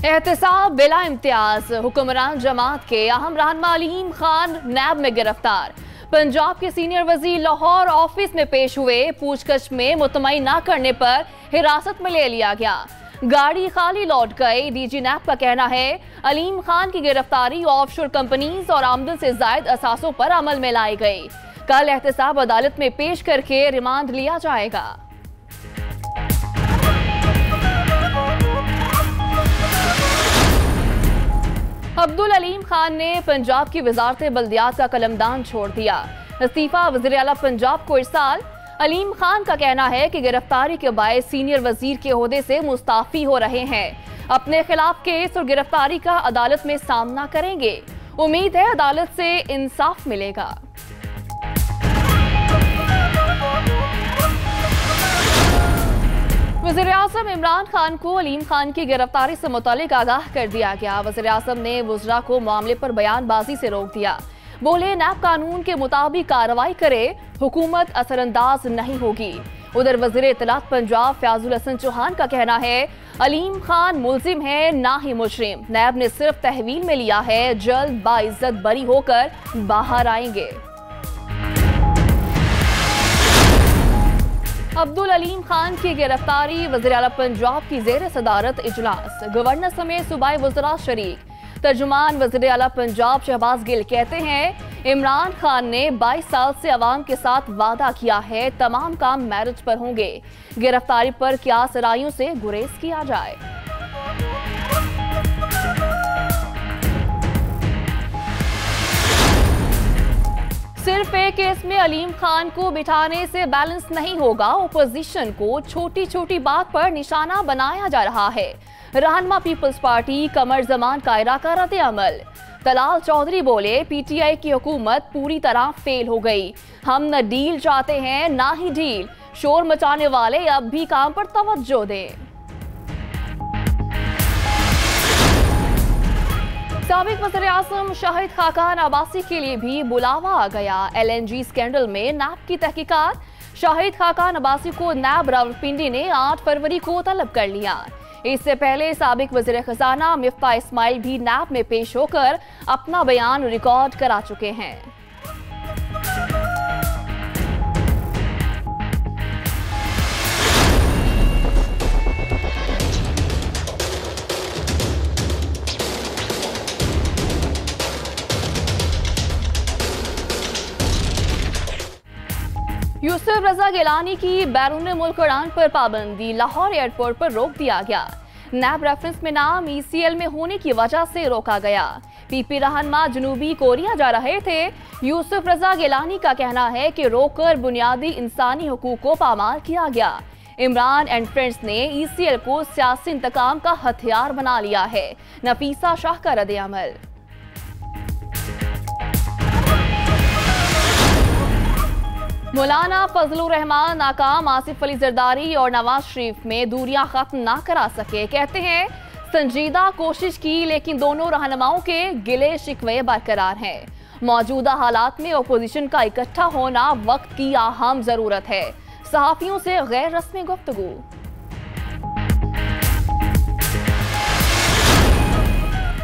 एहतसाब बिला इम्तियाज हुक्मरान जमात के अहम रहनुमा अलीम खान नैब में गिरफ्तार। पंजाब के सीनियर वजीर लाहौर ऑफिस में पेश हुए। पूछताछ में मुतमईन न करने पर हिरासत में ले लिया गया। गाड़ी खाली लौट गई। डीजी नैब का कहना है अलीम खान की गिरफ्तारी ऑफशोर कंपनीज और आमदन से जायद असासों पर अमल में लाई गई। कल एहतसाब अदालत में पेश करके रिमांड लिया जाएगा। अब्दुल अलीम खान ने पंजाब की वजारत बल्दियात का कलमदान छोड़ दिया। इस्तीफा वज़ीर आला पंजाब को इरसाल। अलीम खान का कहना है कि गिरफ्तारी के बायस सीनियर वजीर के ओहदे से मुस्ताफी हो रहे हैं। अपने खिलाफ केस और गिरफ्तारी का अदालत में सामना करेंगे। उम्मीद है अदालत से इंसाफ मिलेगा। वज़ीर आज़म इमरान खान को अलीम खान की गिरफ्तारी से मुतालिक आगाह कर दिया गया। वज़ीर आज़म ने वज़रा को मामले पर बयानबाजी से रोक दिया। बोले नैब कानून के मुताबिक कार्रवाई करे, हुकूमत असरअंदाज नहीं होगी। उधर वज़ीर इत्तलात पंजाब फयाजुल हसन चौहान का कहना है अलीम खान मुल्जिम है ना ही मुजरिम। नैब ने सिर्फ तहवील में लिया है, जल्द बाइज्जत बरी होकर बाहर आएंगे। अब्दुल अलीम खान की गिरफ्तारी। वज़ीर आला पंजाब की ज़ेर सदारत इजलास। गवर्नर समेत सूबाई वज़रा शरीक। तर्जुमान वज़ीर आला पंजाब शहबाज गिल कहते हैं इमरान खान ने 22 साल से अवाम के साथ वादा किया है तमाम काम मैरिज पर होंगे। गिरफ्तारी पर क्या सराइयों से गुरेज किया जाए। सिर्फ एक केस में अलीम खान को बिठाने से बैलेंस नहीं होगा। ओपोजिशन को छोटी छोटी बात पर निशाना बनाया जा रहा है। रहनुमा पीपल्स पार्टी कमर जमान कायरा का रद्द अमल। तलाल चौधरी बोले पीटीआई की हुकूमत पूरी तरह फेल हो गई। हम न डील चाहते हैं ना ही डील। शोर मचाने वाले अब भी काम पर तवज्जो दें। साबिक वज़ीर आज़म शाहिद खाकान अब्बासी के लिए भी बुलावा आ गया। LNG स्कैंडल में नैब की तहकीकात। शाहिद खाकान अब्बासी को नैब रावलपिंडी ने 8 फरवरी को तलब कर लिया। इससे पहले साबिक वज़ीर खजाना मिफ्ता इस्माइल भी नैब में पेश होकर अपना बयान रिकॉर्ड करा चुके हैं। यूसुफ रजा गिलानी की बैरून मुल्क उड़ान पर पाबंदी। लाहौर एयरपोर्ट पर रोक दिया गया। नैब रेफरेंस में नाम ECL में होने की वजह से रोका गया। PP रहनुमा जनूबी कोरिया जा रहे थे। यूसुफ रजा गिलानी का कहना है कि रोककर बुनियादी इंसानी हुकूक को पामाल किया गया। इमरान एंड फ्रेंड्स ने ECL को सियासी इंतकाम का हथियार बना लिया है। नफीसा शाह का रद्द अमल। मौलाना फजलुर रहमान नाकाम। आसिफ अली जरदारी और नवाज शरीफ में दूरियां खत्म ना करा सके। कहते हैं संजीदा कोशिश की लेकिन दोनों रहनुमाओं के गिले शिकवे बरकरार हैं। मौजूदा हालात में ओपोजिशन का इकट्ठा होना वक्त की अहम जरूरत है। सहाफियों से गैर रस्मी गुफ्तगू।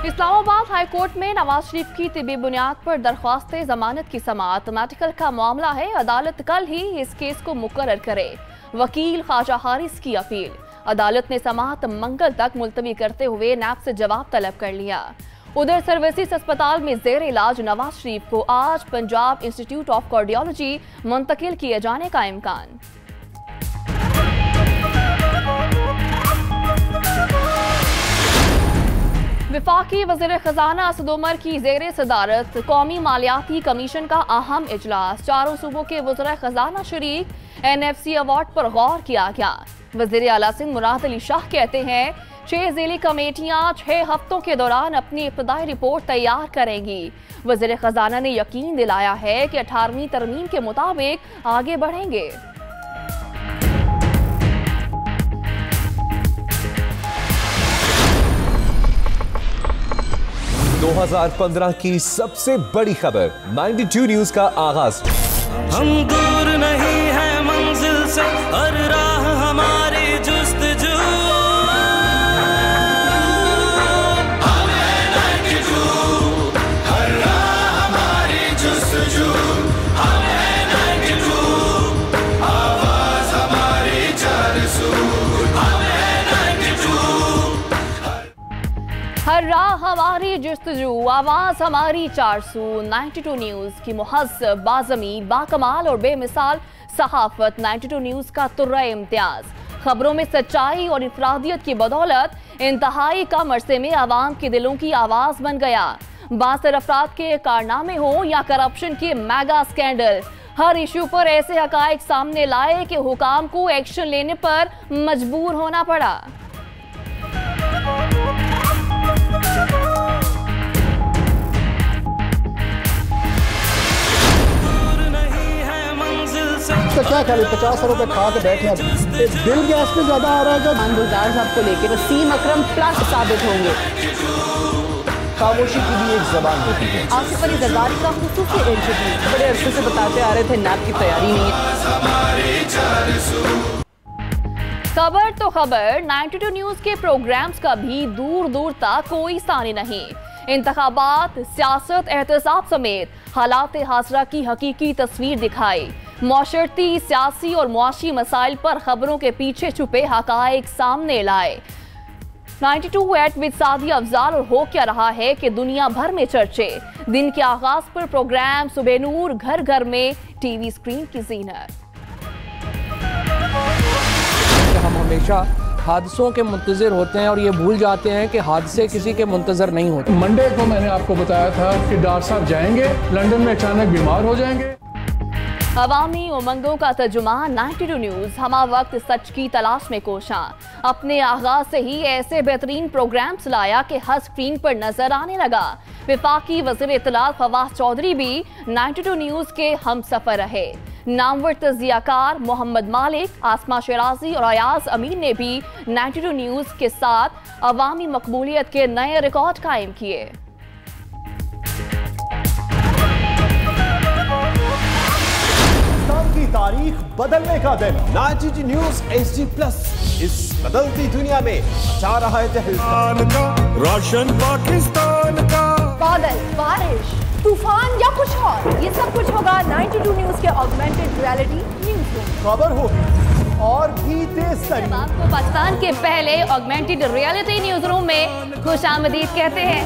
इस्लामाबाद हाईकोर्ट में नवाज शरीफ की तिबी बुनियाद पर दरख्वास्त जमानत की समाअत। मेडिकल का मामला है। अदालत कल ही इस केस को मुकर्रर करे। वकील ख्वाजा हारिस की अपील। अदालत ने समाअत मंगल तक मुलतवी करते हुए नैब से जवाब तलब कर लिया। उधर सर्विसेज अस्पताल में जेर इलाज नवाज शरीफ को आज पंजाब इंस्टीट्यूट ऑफ कार्डियोलॉजी मुंतकिल किए जाने का इम्कान। विफाकी वज़ीर खजाना असद उमर की ज़ेर सदारत कौमी मालियाती कमीशन का अहम इजलास। चारों सूबों के वज़ीर खजाना शरीक। NFC अवार्ड पर गौर किया गया। वज़ीर आला सिंध मुराद अली शाह कहते हैं 6 ज़िली कमेटियां 6 हफ्तों के दौरान अपनी इब्तदाई रिपोर्ट तैयार करेंगी। वज़ीर खजाना ने यकीन दिलाया है कि 18वीं तरमीम के मुताबिक आगे बढ़ेंगे। 2015 की सबसे बड़ी खबर 92 न्यूज का आगाज। हम दूर नहीं है मंजिल से, हर राह हमारी जुस्तजू। हमारी जुस्तजू, आवाज हमारी 400। 92 न्यूज की मुहज़्ज़ब, बाज़मी, बाकमाल और बेमिसाल सहाफत 92 न्यूज का तुर्रा इम्तियाज। खबरों में सच्चाई और इफरादियत की बदौलत इंतहाई कम अरसे में आवाम के दिलों की आवाज बन गया। बासर अफराद के कारनामे हो या करप्शन के मेगा स्कैंडल, हर इशू पर ऐसे हकायक सामने लाए कि हुकाम को एक्शन लेने पर मजबूर होना पड़ा। तो क्या ख्याल है, 50 रुपए खा के बैठे बिल गैस पे ज्यादा आ रहा है। खान गुलजार साहब को लेकर वसीम अकरम प्लस साबित होंगे। खामोशी की भी एक जबान होती है। आसिफ अली जरदारी का खुसूसी इंटरव्यू, बड़े अरसे से बताते आ रहे थे नैब की तैयारी नहीं है। खबर तो खबर, 92 न्यूज के प्रोग्राम्स का भी दूर दूर तक कोई सानी नहीं। इंतखाबात, सियासत, एहतसाब समेत हालात हासरा की हकीकी तस्वीर दिखाई। मौशरती, सियासी और मुआशी मसाइल पर खबरों के पीछे छुपे हकायक सामने लाए। 92 एट विद सादिया अफजाल, और हो क्या रहा है कि दुनिया भर में चर्चे। दिन के आगाज पर प्रोग्राम सुबह नूर, घर घर में टीवी स्क्रीन की जीनत। हम हमेशा हादसों के मुंतजर होते हैं और ये भूल जाते हैं कि हादसे किसी के मुंतजर नहीं होते। मंडे को मैंने आपको बताया था कि डॉक्टर साहब जाएंगे लंदन में, अचानक बीमार हो जाएंगे। अवामी उमंगों का तर्जुमान 92 न्यूज, हमा वक्त सच की तलाश में कोशां। अपने आगाज से ही ऐसे बेहतरीन प्रोग्राम्स लाया कि हर स्क्रीन पर नजर आने लगा। विफाकी वज़ीर इत्तलात फवाद चौधरी भी 92 न्यूज के हम सफर रहे। नामवर तजियाकार मोहम्मद मालिक, आसमा शराजी और अयाज अमीन ने भी 92 न्यूज के साथ अवामी मकबूलियत के नए रिकॉर्ड कायम किए। की तारीख बदलने का दिन। 92 न्यूज HD+ इस बदलती दुनिया में जा रहा है तहलका रोशन पाकिस्तान का। बादल, बारिश, तूफान या कुछ और, ये सब कुछ होगा 92 न्यूज के ऑगमेंटेड रियलिटी न्यूज रूम। खबर होगी और भी तेज तरीन। आपको पाकिस्तान के पहले ऑगमेंटेड रियलिटी न्यूज रूम में खुशामदीद कहते हैं।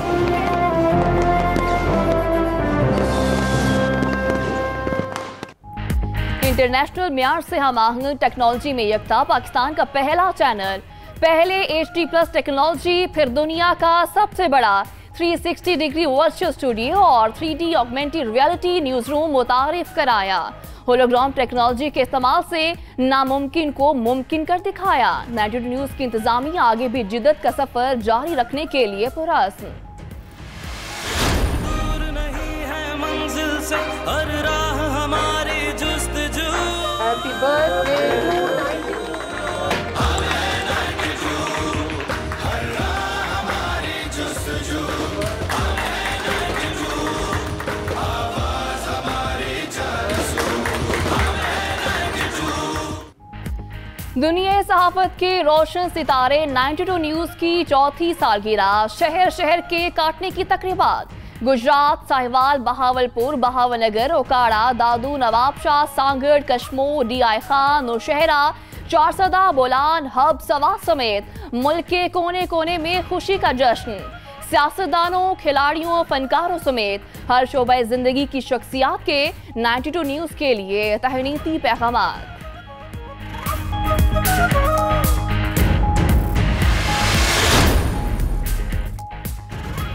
इंटरनेशनल म्यार से हम आहंग टेक्नोलॉजी में यकता पाकिस्तान का पहला चैनल, पहले HD+ टेक्नोलॉजी, फिर दुनिया का सबसे बड़ा 360 डिग्री वर्चुअल स्टूडियो और 3D augmented reality news room मुतारिफ कराया। होलोग्राम टेक्नोलॉजी के इस्तेमाल से नामुमकिन को मुमकिन कर दिखाया। 92 न्यूज की इंतजामिया आगे भी जिद्दत का सफर जारी रखने के लिए पुरअज़्म। दूर नहीं है मंजिल से हर राह हमारी जुस्तजू। Happy birthday to 92। दुनिया सहाफत के रोशन सितारे 92 न्यूज की चौथी सालगिरह, शहर शहर के काटने की तकरीबात। गुजरात, साहिवाल, बहावलपुर, बहावलनगर, ओकाड़ा, दादू, नवाबशाह, सांगड़, कश्मोर, DI खान, नौशहरा, चारसदा, बोलान, हब, सवा समेत मुल्क के कोने कोने में खुशी का जश्न। सियासतदानों, खिलाड़ियों, फनकारों समेत हर शोबे जिंदगी की शख्सियात के 92 न्यूज के लिए तहनीती पैगामात।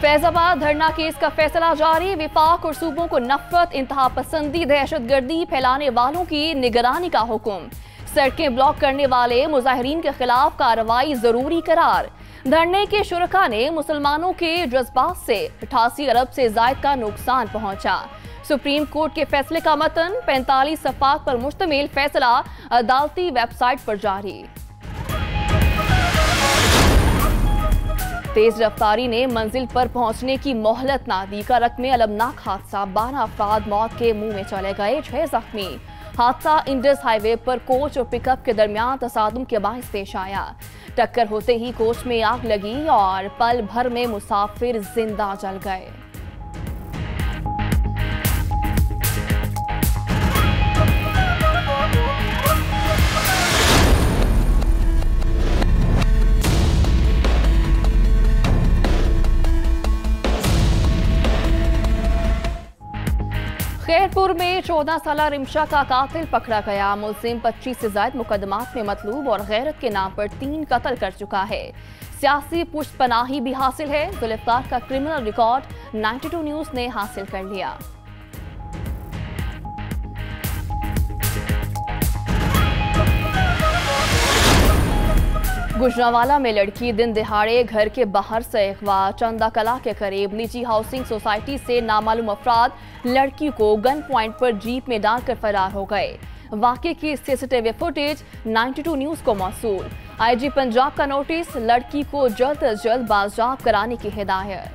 फैजाबाद धरना केस का फैसला जारी, विफाक और सूबों को नफरत, इंतहा पसंदी, दहशतगर्दी फैलाने वालों की निगरानी का हुक्म। सड़कें ब्लॉक करने वाले मुजाहिरीन के खिलाफ कार्रवाई जरूरी करार। धरने के शुरका ने मुसलमानों के जज्बात से 88 अरब से जायद का नुकसान पहुंचा। सुप्रीम कोर्ट के फैसले का मतन 45 सफ़ात पर मुश्तमिल फैसला अदालती वेबसाइट पर जारी। तेज रफ्तारी ने मंजिल पर पहुंचने की मोहलत ना दी। करक में अलमनाक हादसा, 12 अफराद मौत के मुंह में चले गए, 6 जख्मी। हादसा इंडस हाईवे पर कोच और पिकअप के दरमियान तसादुम के बाइस पेश आया। टक्कर होते ही कोच में आग लगी और पल भर में मुसाफिर जिंदा जल गए। जौनपुर में 14 साल रिमशा का कातिल पकड़ा गया। मुलजिम 25 से ज्यादा मुकदमात में मतलूब और गैरत के नाम पर 3 कत्ल कर चुका है। सियासी पुष्पनाही भी हासिल है। जुल्फकार का क्रिमिनल रिकॉर्ड 92 न्यूज ने हासिल कर लिया। गुजरांवाला में लड़की दिन दिहाड़े घर के बाहर से अगवा। चंदा कला के करीब निजी हाउसिंग सोसाइटी से नामालूम अफराद लड़की को गन पॉइंट पर जीप में डालकर फरार हो गए। वाकये की सीसीटीवी फुटेज 92 न्यूज को मौसूल। आईजी पंजाब का नोटिस, लड़की को जल्द अज जल्द बाजियाब कराने की हिदायत।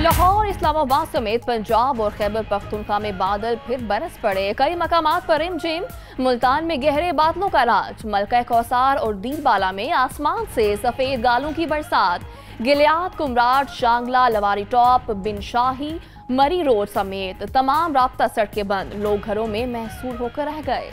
लाहौर, इस्लामाबाद समेत पंजाब और खैबर पख्तूनख्वा में बादल फिर बरस पड़े। कई मकामात पर रिमझिम। मुल्तान में गहरे बादलों का राज। मलका कौसार और दीरबाला में आसमान से सफेद गालों की बरसात। गिलियात, कुमराट, शांगला, लवारी टॉप, बिन शाही, मरी रोड समेत तमाम राब्ता सड़कें बंद। लोग घरों में महसूर होकर रह गए।